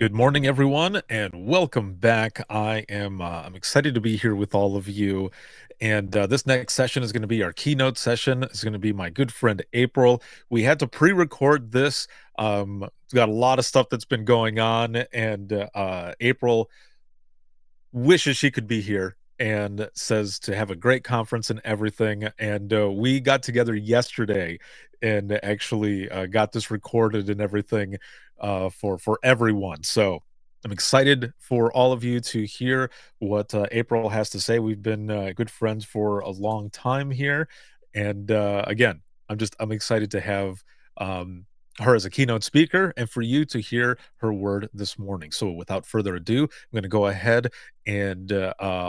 Good morning, everyone, and welcome back. I'm excited to be here with all of you. And this next session is going to be our keynote session. It's going to be my good friend April. We had to pre-record this. It's got a lot of stuff that's been going on, and April wishes she could be here and says to have a great conference and everything. And we got together yesterday and actually got this recorded and everything for everyone. So I'm excited for all of you to hear what April has to say. We've been good friends for a long time here, and again, I'm excited to have um, her as a keynote speaker and for you to hear her word this morning. So without further ado, I'm going to go ahead and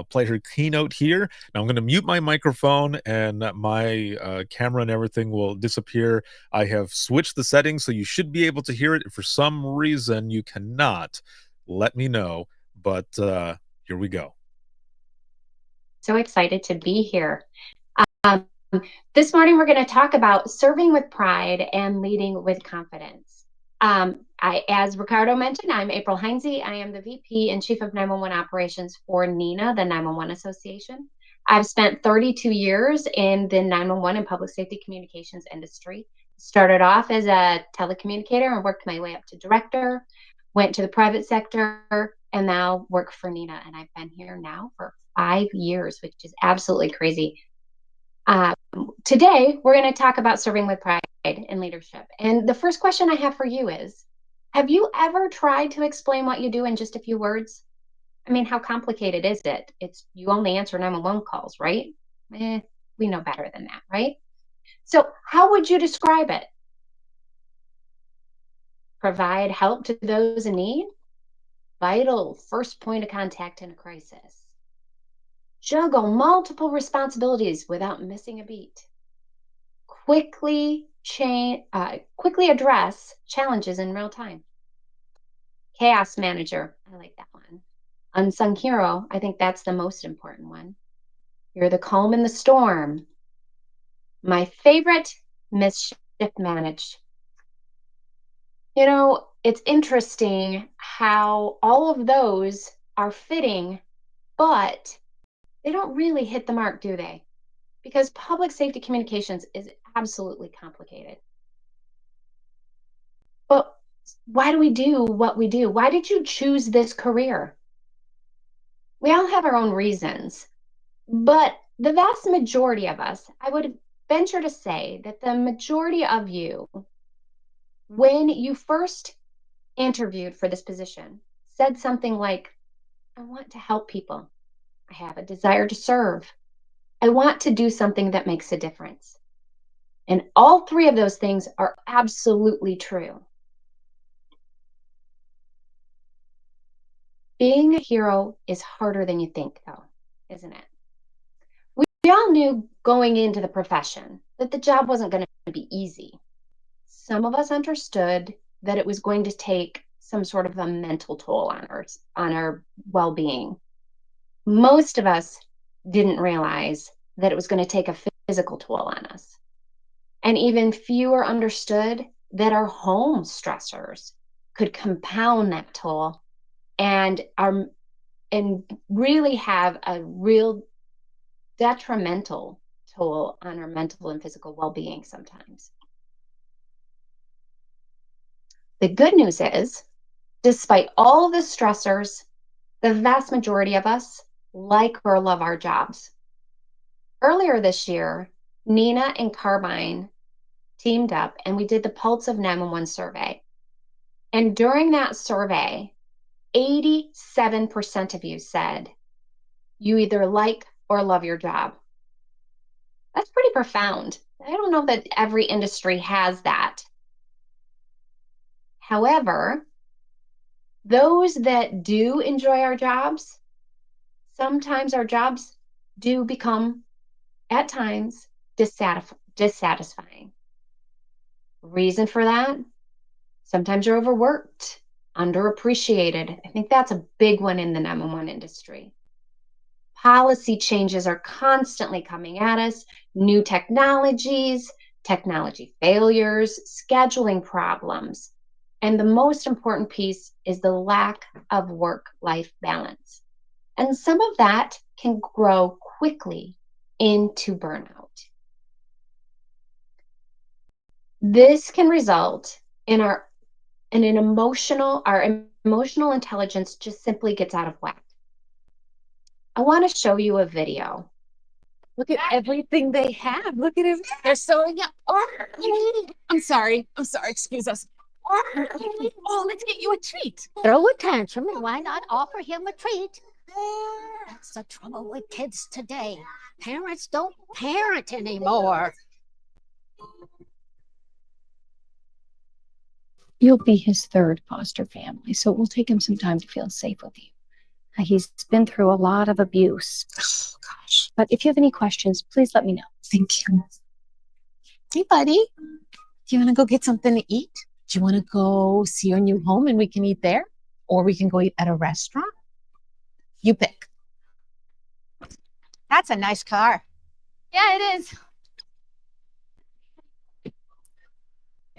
play her keynote here. Now I'm going to mute my microphone and my camera and everything will disappear. I have switched the settings, so you should be able to hear it. If for some reason you cannot, let me know. But here we go. So excited to be here. Um, this morning, we're going to talk about serving with pride and leading with confidence. As Ricardo mentioned, I'm April Heinze. I am the VP and Chief of 911 Operations for NENA, the 911 Association. I've spent 32 years in the 911 and public safety communications industry. Started off as a telecommunicator and worked my way up to director, went to the private sector, and now work for NENA. And I've been here now for 5 years, which is absolutely crazy. Um, Today, we're going to talk about serving with pride in leadership. And the first question I have for you is, have you ever tried to explain what you do in just a few words? I mean, how complicated is it? It's you only answer 911 calls, right? We know better than that, right? So, how would you describe it? Provide help to those in need? Vital first point of contact in a crisis. Juggle multiple responsibilities without missing a beat. Quickly address challenges in real time. Chaos manager, I like that one. Unsung hero, I think that's the most important one. You're the calm in the storm. My favorite, mischief managed. It's interesting how all of those are fitting, but they don't really hit the mark, do they? Because public safety communications is absolutely complicated. But why do we do what we do? Why did you choose this career? We all have our own reasons, but the vast majority of us, I would venture to say that the majority of you, when you first interviewed for this position, said something like, I want to help people. I have a desire to serve. I want to do something that makes a difference. And all three of those things are absolutely true. Being a hero is harder than you think, though, isn't it? We all knew going into the profession that the job wasn't going to be easy. Some of us understood that it was going to take some sort of a mental toll on our well-being. Most of us didn't realize that it was going to take a physical toll on us. And even fewer understood that our home stressors could compound that toll and really have a real detrimental toll on our mental and physical well-being sometimes. The good news is, despite all the stressors, the vast majority of us like or love our jobs. Earlier this year, Nina and Carbine teamed up and we did the Pulse of 911 survey. And during that survey, 87% of you said you either like or love your job. That's pretty profound. I don't know that every industry has that. However, those that do enjoy our jobs, sometimes our jobs do become, at times, dissatisfying. Reason for that? Sometimes you're overworked, underappreciated. I think that's a big one in the 911 industry. Policy changes are constantly coming at us, new technologies, technology failures, scheduling problems. And the most important piece is the lack of work life balance. And some of that can grow quickly into burnout. This can result in our emotional intelligence just simply gets out of whack. I want to show you a video. Look at everything they have. Look at it. They're so yeah. Oh, I'm sorry. I'm sorry. Excuse us. Oh, let's get you a treat. Throw a tantrum and why not offer him a treat? That's the trouble with kids today. Parents don't parent anymore. You'll be his third foster family, so it will take him some time to feel safe with you. He's been through a lot of abuse. Oh, gosh. But if you have any questions, please let me know. Thank you. Hey, buddy. Do you want to go get something to eat? Do you want to go see your new home and we can eat there? Or we can go eat at a restaurant? You pick. That's a nice car. Yeah, it is.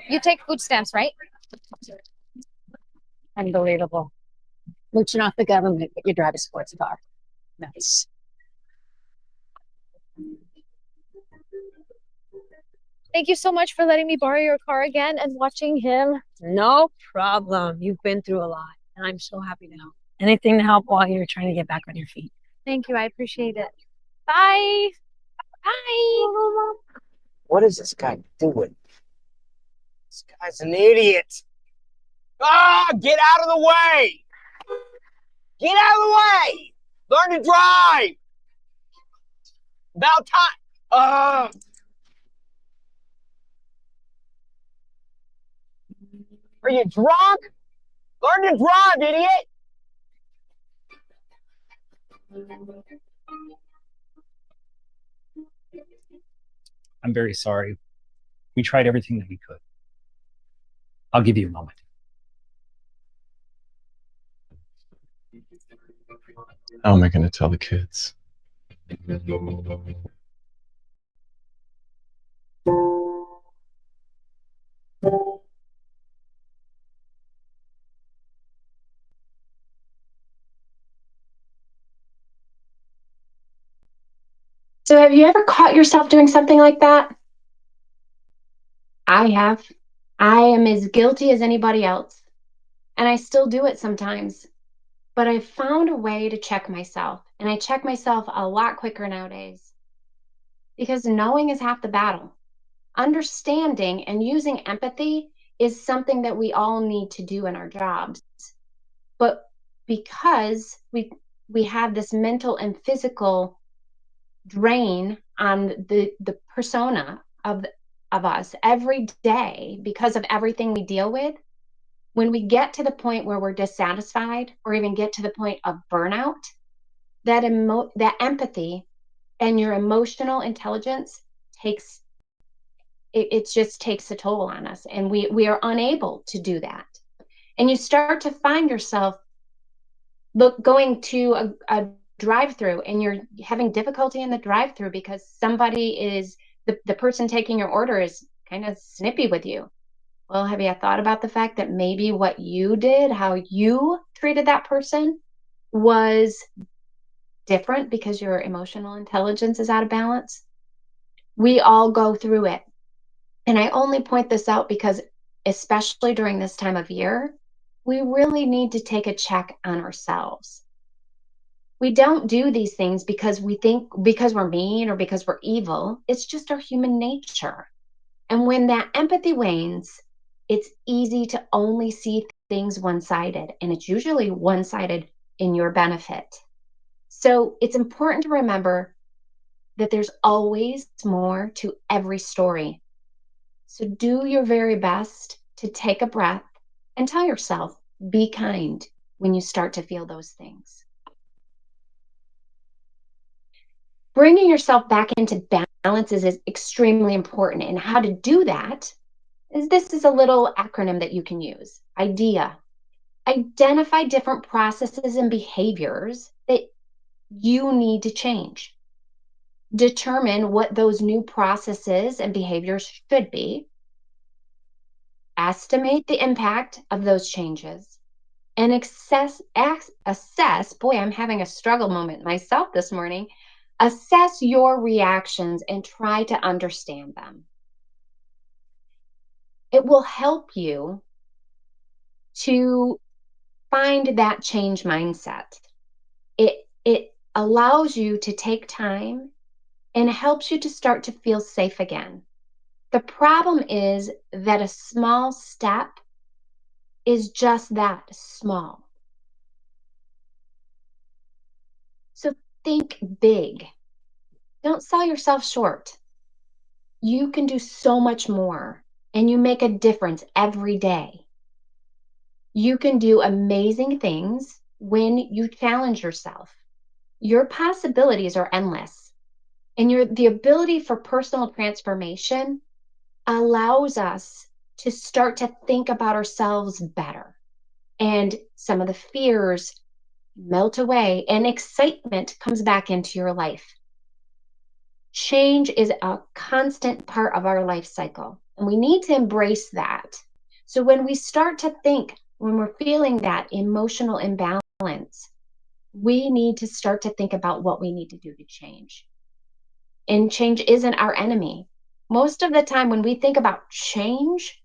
You take food stamps, right? Unbelievable. Mooching off the government, but you drive a sports car. Nice. Thank you so much for letting me borrow your car again and watching him. No problem. You've been through a lot, and I'm so happy to help. Anything to help while you're trying to get back on your feet. Thank you. I appreciate it. Bye. Bye. What is this guy doing? This guy's an idiot. Ah, get out of the way! Get out of the way! Learn to drive! About time. Are you drunk? Learn to drive, idiot! I'm very sorry. We tried everything that we could. I'll give you a moment. How am I going to tell the kids? So, have you ever caught yourself doing something like that? I have. I am as guilty as anybody else, and I still do it sometimes. But I've found a way to check myself, and I check myself a lot quicker nowadays because knowing is half the battle. Understanding and using empathy is something that we all need to do in our jobs. But because we have this mental and physical drain on the persona of us every day because of everything we deal with, when we get to the point where we're dissatisfied or even get to the point of burnout, that empathy and your emotional intelligence takes it just takes a toll on us, and we are unable to do that. And you start to find yourself going to a drive-through and you're having difficulty in the drive-through because somebody is the person taking your order is kind of snippy with you. Well, have you thought about the fact that maybe what you did, how you treated that person, was different because your emotional intelligence is out of balance? We all go through it. And I only point this out because, especially during this time of year, we really need to take a check on ourselves. We don't do these things because we think because we're mean or because we're evil. It's just our human nature. And when that empathy wanes, it's easy to only see things one sided, and it's usually one sided in your benefit. So it's important to remember that there's always more to every story. So do your very best to take a breath and tell yourself, be kind when you start to feel those things. Bringing yourself back into balance is extremely important. And how to do that is this is a little acronym that you can use. IDEA. Identify different processes and behaviors that you need to change. Determine what those new processes and behaviors should be. estimate the impact of those changes, and assess, boy, I'm having a struggle moment myself this morning, assess your reactions and try to understand them. It will help you to find that change mindset. It allows you to take time and helps you to start to feel safe again. The problem is that a small step is just that, small. So think big. Don't sell yourself short. You can do so much more, and you make a difference every day. You can do amazing things when you challenge yourself. Your possibilities are endless, and the ability for personal transformation allows us to start to think about ourselves better. And some of the fears melt away, and excitement comes back into your life. Change is a constant part of our life cycle, and we need to embrace that. So when we start to think, when we're feeling that emotional imbalance, we need to start to think about what we need to do to change. And change isn't our enemy. Most of the time, when we think about change,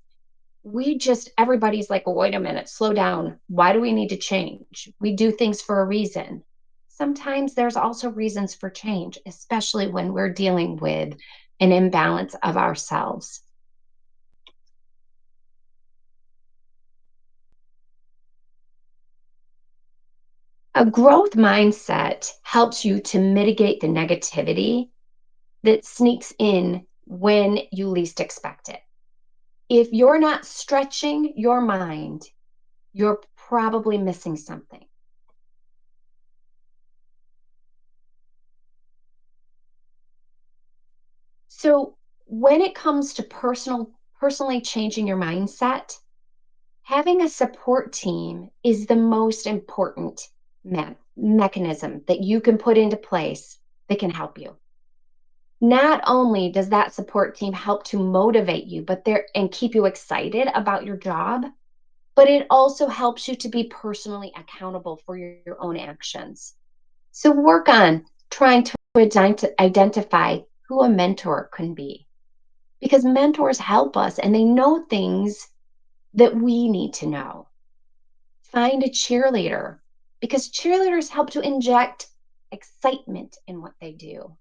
everybody's like, well, wait a minute, slow down. Why do we need to change? We do things for a reason. Sometimes there's also reasons for change, especially when we're dealing with an imbalance of ourselves. A growth mindset helps you to mitigate the negativity that sneaks in when you least expect it. If you're not stretching your mind, you're probably missing something. So when it comes to personally changing your mindset, having a support team is the most important mechanism that you can put into place that can help you. Not only does that support team help to motivate you and keep you excited about your job, but it also helps you to be personally accountable for your own actions. So work on trying to identify who a mentor can be, because mentors help us and they know things that we need to know. Find a cheerleader, because cheerleaders help to inject excitement in what they do.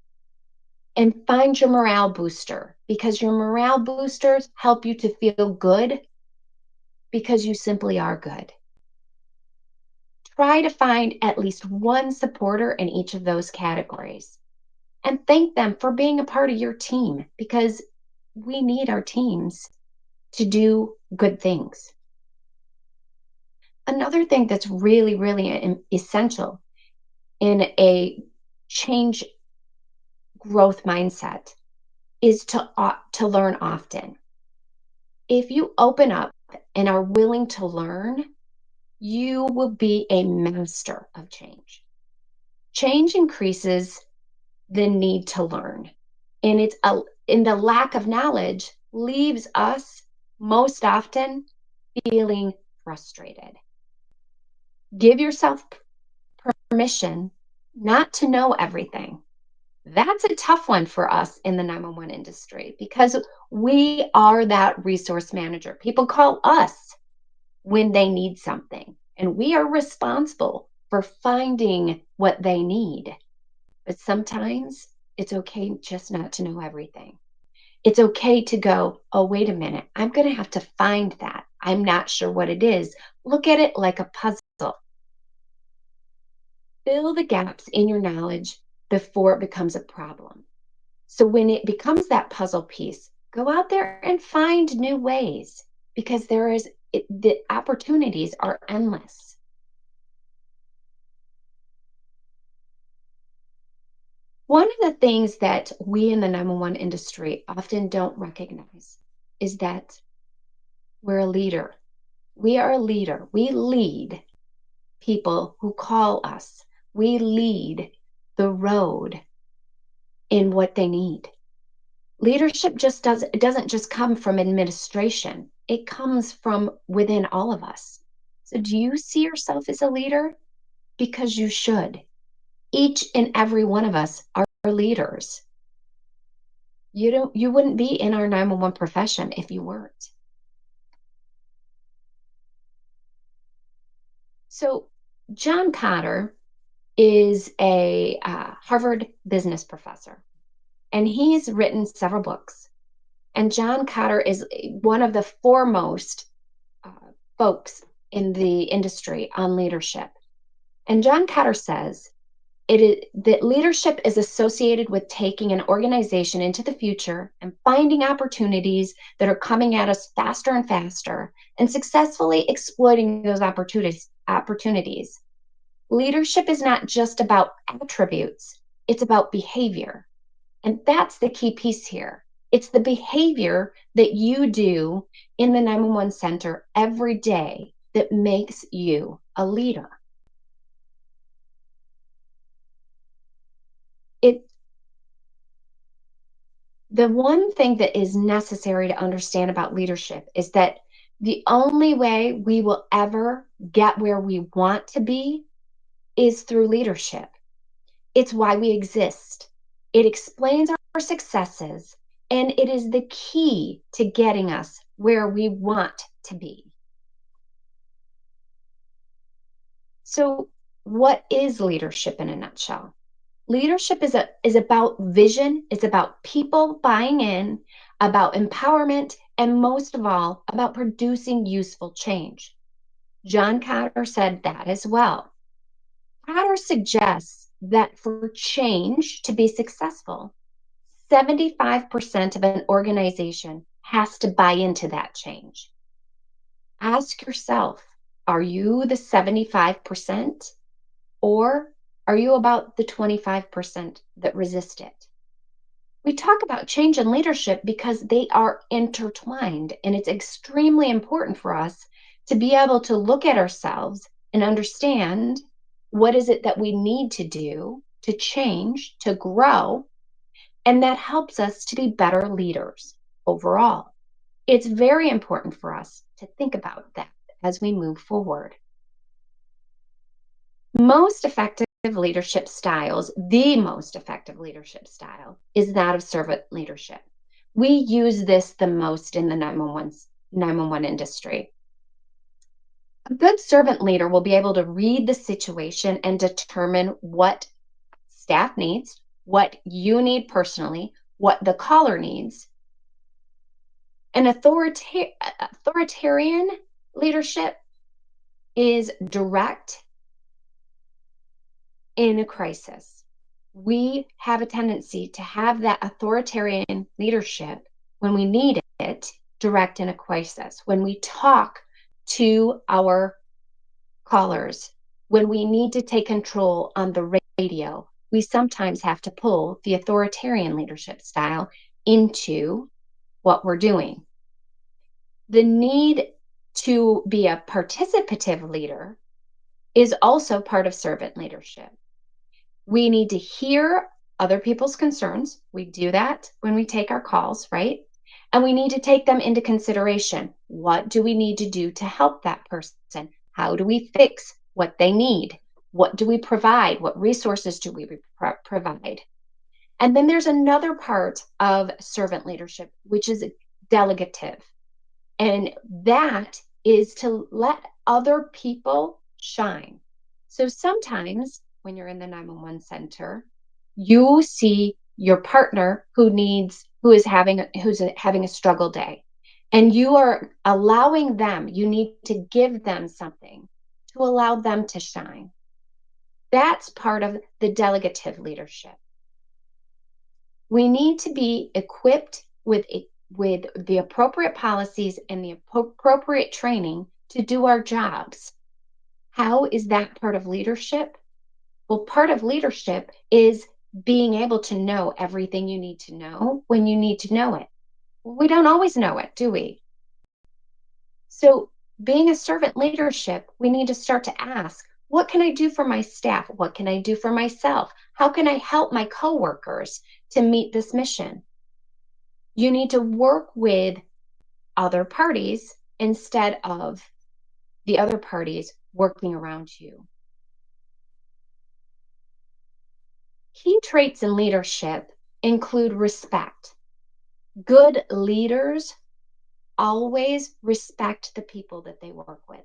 And find your morale booster, because your morale boosters help you to feel good because you simply are good. Try to find at least one supporter in each of those categories and thank them for being a part of your team, because we need our teams to do good things. Another thing that's really, really essential in a change growth mindset is to learn often. If you open up and are willing to learn, you will be a master of change. Change increases the need to learn, and in the lack of knowledge leaves us most often feeling frustrated. Give yourself permission not to know everything. That's a tough one for us in the 911 industry, because we are that resource manager. People call us when they need something, and we are responsible for finding what they need. But sometimes it's okay just not to know everything. It's okay to go, oh, wait a minute, I'm going to have to find that. I'm not sure what it is. Look at it like a puzzle. Fill the gaps in your knowledge before it becomes a problem. So when it becomes that puzzle piece, go out there and find new ways, because the opportunities are endless. One of the things that we in the 911 industry often don't recognize is that we're a leader. We are a leader. We lead people who call us. We lead the road in what they need. Leadership it doesn't just come from administration. It comes from within all of us. So do you see yourself as a leader? Because you should. Each and every one of us are leaders. You wouldn't be in our 911 profession if you weren't. So John Cotter is a Harvard business professor, and he's written several books. And John Cotter is one of the foremost folks in the industry on leadership. And John Cotter says that leadership is associated with taking an organization into the future and finding opportunities that are coming at us faster and faster and successfully exploiting those opportunities. Leadership is not just about attributes, it's about behavior. And that's the key piece here. It's the behavior that you do in the 911 center every day that makes you a leader. The one thing that is necessary to understand about leadership is that the only way we will ever get where we want to be is through leadership. It's why we exist. It explains our successes, and it is the key to getting us where we want to be. So, what is leadership in a nutshell? Leadership is about vision, it's about people buying in, about empowerment, and most of all, about producing useful change. John Cotter said that as well. Cotter suggests that for change to be successful, 75% of an organization has to buy into that change. Ask yourself, are you the 75%? Or are you about the 25% that resist it? We talk about change and leadership because they are intertwined, and it's extremely important for us to be able to look at ourselves and understand what is it that we need to do to change, to grow, and that helps us to be better leaders overall. It's very important for us to think about that as we move forward. Most effective leadership styles, the most effective leadership style is that of servant leadership. We use this the most in the 911 industry. A good servant leader will be able to read the situation and determine what staff needs, what you need personally, what the caller needs. An authoritarian leadership is direct in a crisis. We have a tendency to have that authoritarian leadership when we need it, direct in a crisis, when we talk to our callers, when we need to take control on the radio. We sometimes have to pull the authoritarian leadership style into what we're doing. The need to be a participative leader is also part of servant leadership. We need to hear other people's concerns. We do that when we take our calls, right? And we need to take them into consideration. What do we need to do to help that person? How do we fix what they need? What do we provide? What resources do we provide? And then there's another part of servant leadership, which is delegative. And that is to let other people shine. So sometimes when you're in the 911 center, you see your partner who's having a struggle day, and you are allowing them, you need to give them something to allow them to shine. That's part of the delegative leadership. We need to be equipped with the appropriate policies and the appropriate training to do our jobs. How is that part of leadership? Well, part of leadership is being able to know everything you need to know when you need to know it. We don't always know it, do we? So, being a servant leadership, we need to start to ask, what can I do for my staff? What can I do for myself? How can I help my coworkers to meet this mission? You need to work with other parties instead of the other parties working around you. Key traits in leadership include respect. Good leaders always respect the people that they work with.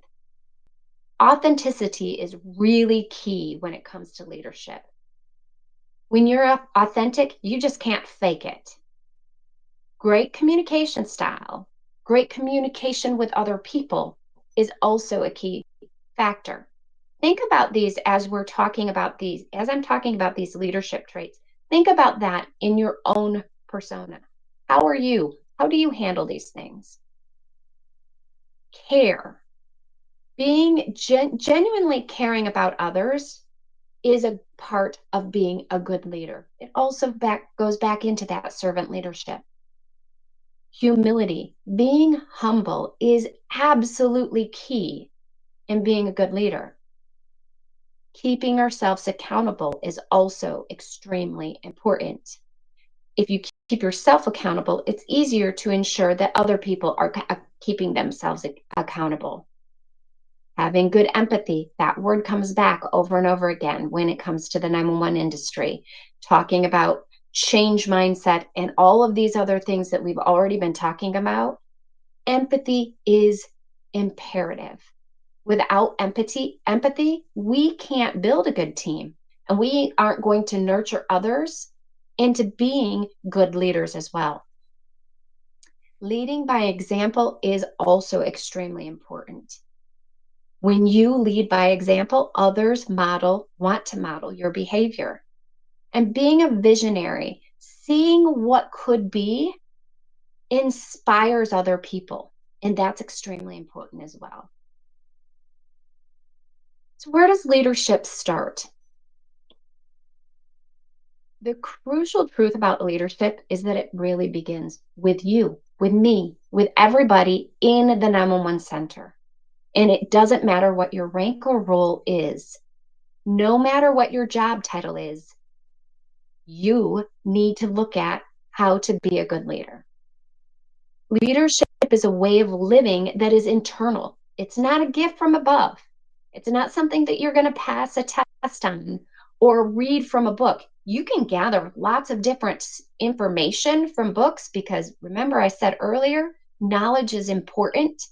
Authenticity is really key when it comes to leadership. When you're authentic, you just can't fake it. Great communication style, great communication with other people is also a key factor. Think about these as we're talking about these, as I'm talking about these leadership traits. Think about that in your own persona. How are you? How do you handle these things? Care. Being genuinely caring about others is a part of being a good leader. It also goes back into that servant leadership. Humility, being humble is absolutely key in being a good leader. Keeping ourselves accountable is also extremely important. If you keep yourself accountable, it's easier to ensure that other people are keeping themselves accountable. Having good empathy, that word comes back over and over again when it comes to the 911 industry, talking about change mindset and all of these other things that we've already been talking about. Empathy is imperative. Without empathy, we can't build a good team, and we aren't going to nurture others into being good leaders as well. Leading by example is also extremely important. When you lead by example, others want to model your behavior. And being a visionary, seeing what could be, inspires other people. And that's extremely important as well. So, where does leadership start? The crucial truth about leadership is that it really begins with you, with me, with everybody in the 911 center. And it doesn't matter what your rank or role is, no matter what your job title is, you need to look at how to be a good leader. Leadership is a way of living that is internal. It's not a gift from above. It's not something that you're going to pass a test on or read from a book. You can gather lots of different information from books because remember I said earlier, knowledge is important,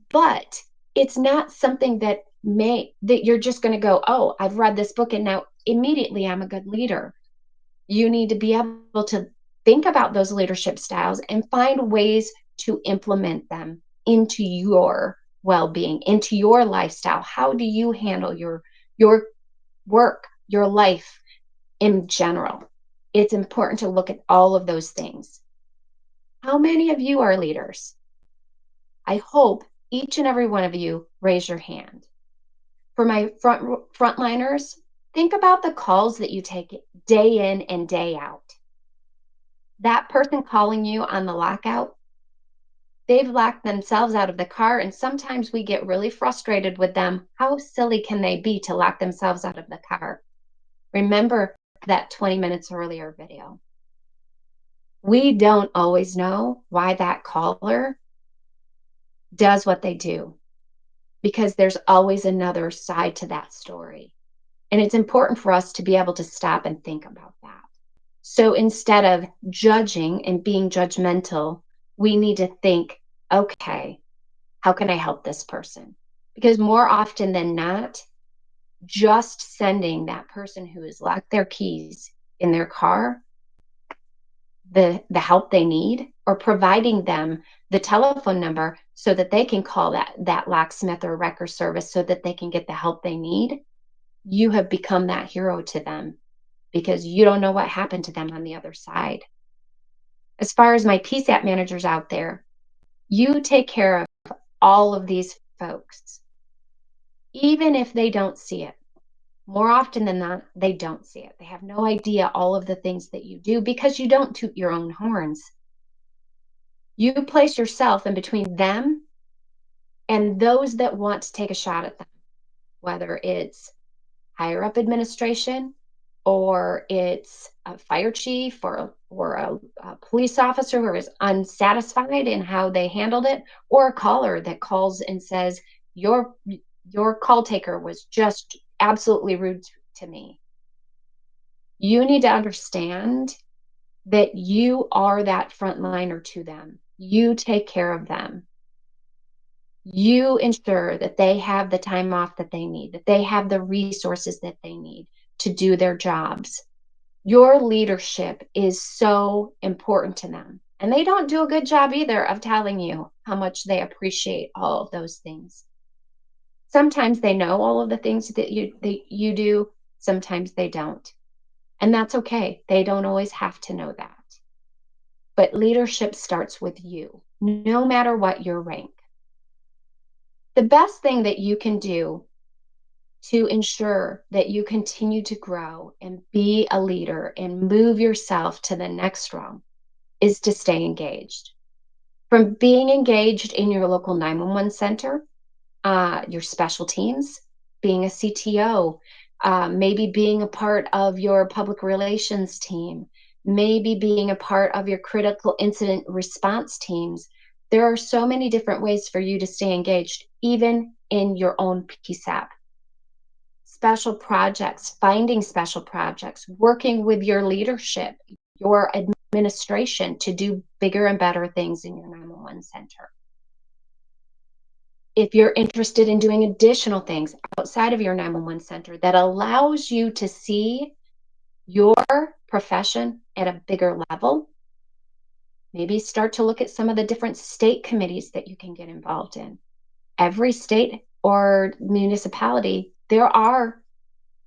but it's not something that you're just going to go, "Oh, I've read this book and now immediately I'm a good leader." You need to be able to think about those leadership styles and find ways to implement them into your well-being, into your lifestyle. How do you handle your work, your life in general? It's important to look at all of those things. How many of you are leaders? I hope each and every one of you raise your hand. For my frontliners, think about the calls that you take day in and day out. That person calling you on the lockout, they've locked themselves out of the car, and sometimes we get really frustrated with them. How silly can they be to lock themselves out of the car? Remember that 20 minutes earlier video. We don't always know why that caller does what they do because there's always another side to that story. And it's important for us to be able to stop and think about that. So instead of judging and being judgmental, we need to think, okay, how can I help this person? Because more often than not, just sending that person who has locked their keys in their car the help they need, or providing them the telephone number so that they can call that locksmith or wrecker service so that they can get the help they need, you have become that hero to them because you don't know what happened to them on the other side. As far as my PSAP managers out there, you take care of all of these folks, even if they don't see it. More often than not, they don't see it. They have no idea all of the things that you do because you don't toot your own horns. You place yourself in between them and those that want to take a shot at them, whether it's higher up administration or it's a fire chief or a police officer who is unsatisfied in how they handled it, or a caller that calls and says, your call taker was just absolutely rude to me. You need to understand that you are that frontliner to them. You take care of them. You ensure that they have the time off that they need, that they have the resources that they need to do their jobs. Your leadership is so important to them. And they don't do a good job either of telling you how much they appreciate all of those things. Sometimes they know all of the things that you do, sometimes they don't. And that's okay. They don't always have to know that. But leadership starts with you, no matter what your rank. The best thing that you can do to ensure that you continue to grow and be a leader and move yourself to the next rung is to stay engaged. From being engaged in your local 911 center, your special teams, being a CTO, maybe being a part of your public relations team, maybe being a part of your critical incident response teams. There are so many different ways for you to stay engaged, even in your own PSAP. Special projects, finding special projects, working with your leadership, your administration to do bigger and better things in your 911 center. If you're interested in doing additional things outside of your 911 center that allows you to see your profession at a bigger level, maybe start to look at some of the different state committees that you can get involved in. Every state or municipality, there are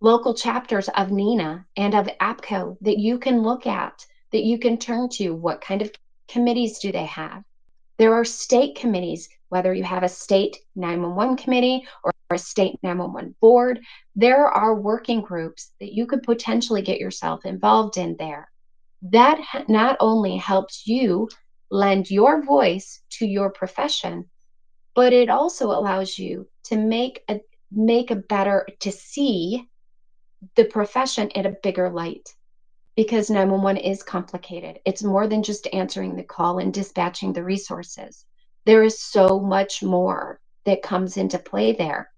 local chapters of NINA and of APCO that you can look at, that you can turn to. What kind of committees do they have? There are state committees, whether you have a state 911 committee or a state 911 board, there are working groups that you could potentially get yourself involved in there. That not only helps you lend your voice to your profession, but it also allows you to to see the profession in a bigger light, because 911 is complicated. It's more than just answering the call and dispatching the resources. There is so much more that comes into play there.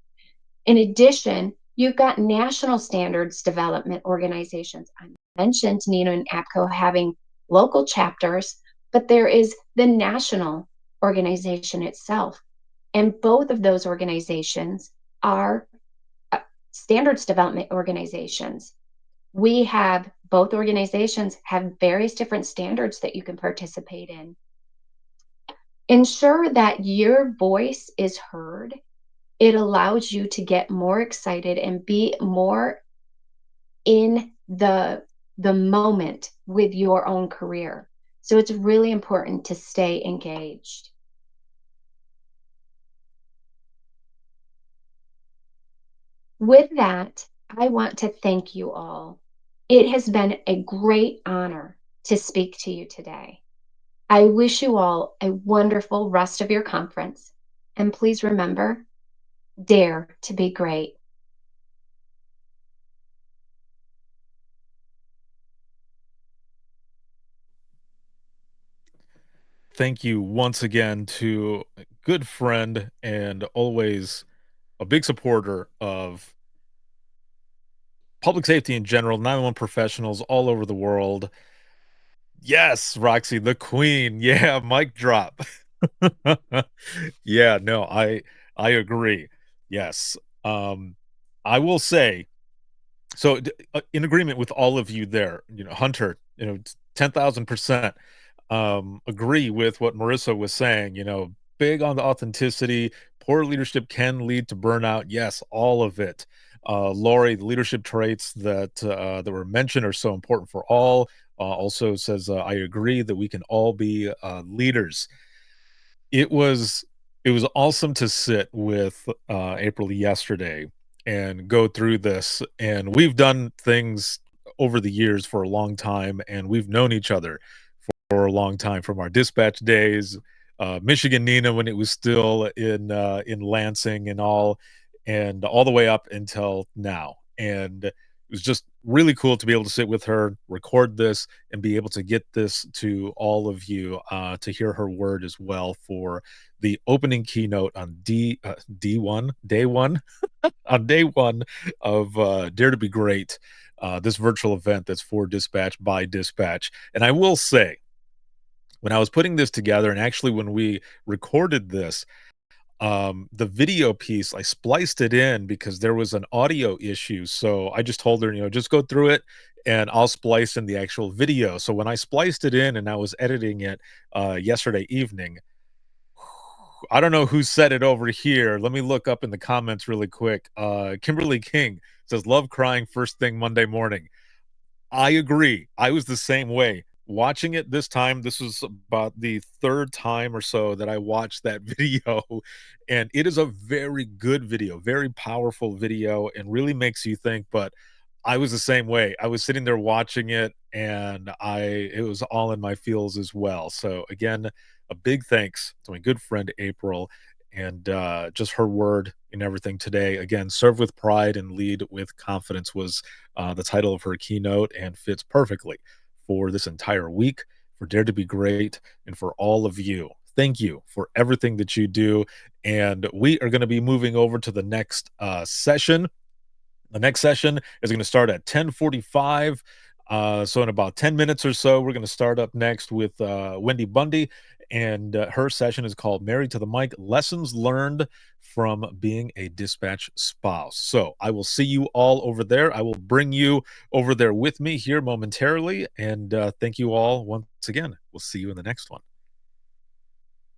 In addition, you've got national standards development organizations. I mentioned NINA and APCO having local chapters, but there is the national organization itself. And both of those organizations are standards development organizations. Both organizations have various different standards that you can participate in. Ensure that your voice is heard. It allows you to get more excited and be more in the moment with your own career. So it's really important to stay engaged. With that, I want to thank you all. It has been a great honor to speak to you today. I wish you all a wonderful rest of your conference. And please remember, dare to be great. Thank you once again to a good friend and always a big supporter of public safety in general, 911 professionals all over the world. Yes, Roxy, the queen. Yeah, mic drop. Yeah, no, I agree. Yes. Um, I will say, so in agreement with all of you there, Hunter, 10,000%, agree with what Marissa was saying, big on the authenticity. Poor leadership can lead to burnout. Yes, all of it. Lori, the leadership traits that were mentioned are so important for all. Also says, I agree that we can all be leaders. It was it was awesome to sit with April yesterday and go through this. And we've done things over the years for a long time, and we've known each other for a long time, from our dispatch days, Michigan Nina when it was still in Lansing and all the way up until now. And was just really cool to be able to sit with her, record this, and be able to get this to all of you to hear her word as well for the opening keynote on D1 day one on day one of Dare to Be Great, this virtual event that's for Dispatch by Dispatch. And I will say, when I was putting this together, and actually when we recorded this, the video piece, I spliced it in because there was an audio issue. So I just told her, just go through it and I'll splice in the actual video. So when I spliced it in and I was editing it yesterday evening, I don't know who said it over here. Let me look up in the comments really quick. Kimberly King says, love crying first thing Monday morning. I agree. I was the same way. Watching it this time, this was about the third time or so that I watched that video, and it is a very good video, very powerful video, and really makes you think. But I was the same way. I was sitting there watching it, and it was all in my feels as well. So again, a big thanks to my good friend April, and just her word and everything today. Again, serve with pride and lead with confidence was the title of her keynote, and fits perfectly for this entire week, for Dare to Be Great, and for all of you. Thank you for everything that you do. And we are going to be moving over to the next session. The next session is going to start at 10:45. So in about 10 minutes or so, we're going to start up next with Wendy Bundy, and her session is called Married to the Mic: Lessons Learned from Being a Dispatch Spouse. So I will see you all over there. I will bring you over there with me here momentarily, and thank you all once again. We'll see you in the next one.